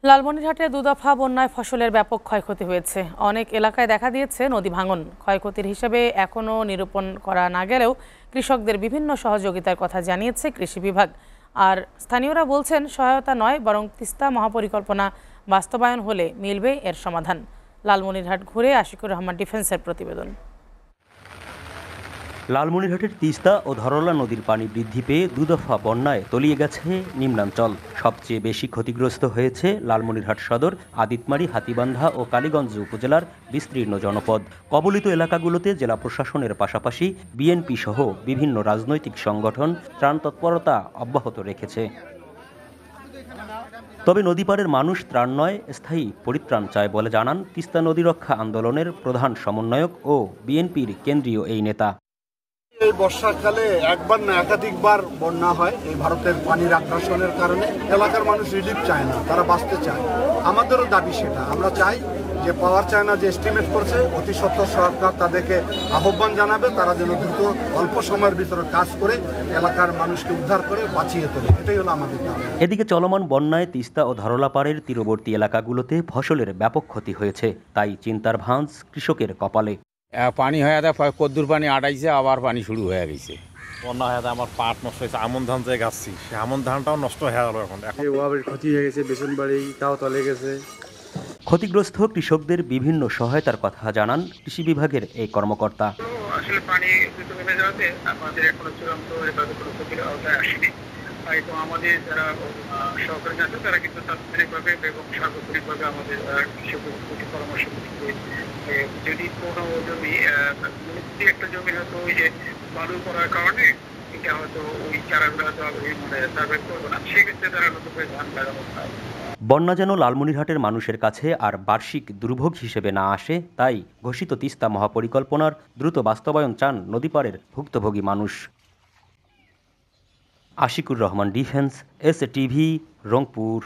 লালমনিরহাটে দুদফা বন্যায় ফসলের ব্যাপক ক্ষয়ক্ষতি হয়েছে। অনেক এলাকায় দেখা দিয়েছে নদী ভাঙন। ক্ষয়ক্ষতির হিসেবে এখনও নিরূপণ করা না গেলেও কৃষকদের বিভিন্ন সহযোগিতার কথা জানিয়েছে কৃষি বিভাগ। আর স্থানীয়রা বলছেন সহায়তা নয় বরং তিস্তা মহাপরিকল্পনা বাস্তবায়ন হলে মিলবে এর সমাধান। লালমনিরহাট ঘুরে আশিকুর রহমান ডিফেন্সের প্রতিবেদন। লালমনিরহাটের তিস্তা ও ধরলা নদীর পানি বৃদ্ধি পেয়ে দুদফা বন্যায় তলিয়ে গেছে নিম্নাঞ্চল। সবচেয়ে বেশি ক্ষতিগ্রস্ত হয়েছে লালমনিরহাট সদর, আদিতমারি, হাতীবান্ধা ও কালীগঞ্জ উপজেলার বিস্তীর্ণ জনপদ। কবলিত এলাকাগুলোতে জেলা প্রশাসনের পাশাপাশি বিএনপি সহ বিভিন্ন রাজনৈতিক সংগঠন ত্রাণ তৎপরতা অব্যাহত রেখেছে। তবে নদীপাড়ের মানুষ ত্রাণ নয়, স্থায়ী পরিত্রাণ চায় বলে জানান তিস্তা নদী রক্ষা আন্দোলনের প্রধান সমন্বয়ক ও বিএনপির কেন্দ্রীয় এই নেতা। এই বর্ষাকালে একবার না একাধিকবার বন্যা হয় এই ভারতের পানির আগ্রাসনের কারণে। এলাকার মানুষ রিলিফ চায় না, তারা বাঁচতে চায়। আমাদেরও দাবি সেটা, আমরা চাই যে পাওয়ার চায়না যে এস্টিমেট করছে অতি সত্বর সরকার তাদেরকে আহ্বান জানাবে, তারা যেন দ্রুত অল্প সময়ের ভিতরে কাজ করে এলাকার মানুষকে উদ্ধার করে বাঁচিয়ে তোলে। এটাই হলো আমাদের দাবি। এদিকে চলমান বন্যায় তিস্তা ও ধরলাপাড়ের তীরবর্তী এলাকাগুলোতে ফসলের ব্যাপক ক্ষতি হয়েছে, তাই চিন্তার ভাঁজ কৃষকের কপালে। পানি হয়ে যায়, কদ্দুর পানি আটাইছে, আবার পানি শুরু হয়ে গেছে। বন্যা হয়ে আমার পাট নষ্ট হয়েছে, আমন ধান যে গাছছি সে আমন ধানটাও নষ্ট হয়ে গেল। এখন ক্ষতি হয়ে গেছে, বেসন বাড়ি তাও তলে গেছে। ক্ষতিগ্রস্ত কৃষকদের বিভিন্ন সহায়তার কথা জানান কৃষি বিভাগের এই কর্মকর্তা। আসলে পানি কমে যাওয়াতে আমাদের এখনো চূড়ান্ত এভাবে কোনো ক্ষতির আওতায় আসেনি। তাই তো আমাদের যারা সহকারী আছে তারা কিন্তু তাৎক্ষণিকভাবে এবং সার্বক্ষণিকভাবে আমাদের কৃষকদের প্রতি পরামর্শ দিচ্ছে। যদি কোনো জমি একটা জমি হয়তো ওই যে বালু করার কারণে এটা হয়তো ওই চারাগুলো হয়তো সার্ভাইভ করবে না, সেক্ষেত্রে তারা নতুন করে ধান লাগানো হয়। বন্যা যেন লালমনিরহাটের মানুষের কাছে আর বার্ষিক দুর্ভোগ হিসেবে না আসে, তাই ঘোষিত তিস্তা মহাপরিকল্পনার দ্রুত বাস্তবায়ন চান নদীপাড়ের ভুক্তভোগী মানুষ। Ashikur Rahman defence, STV, Rangpur.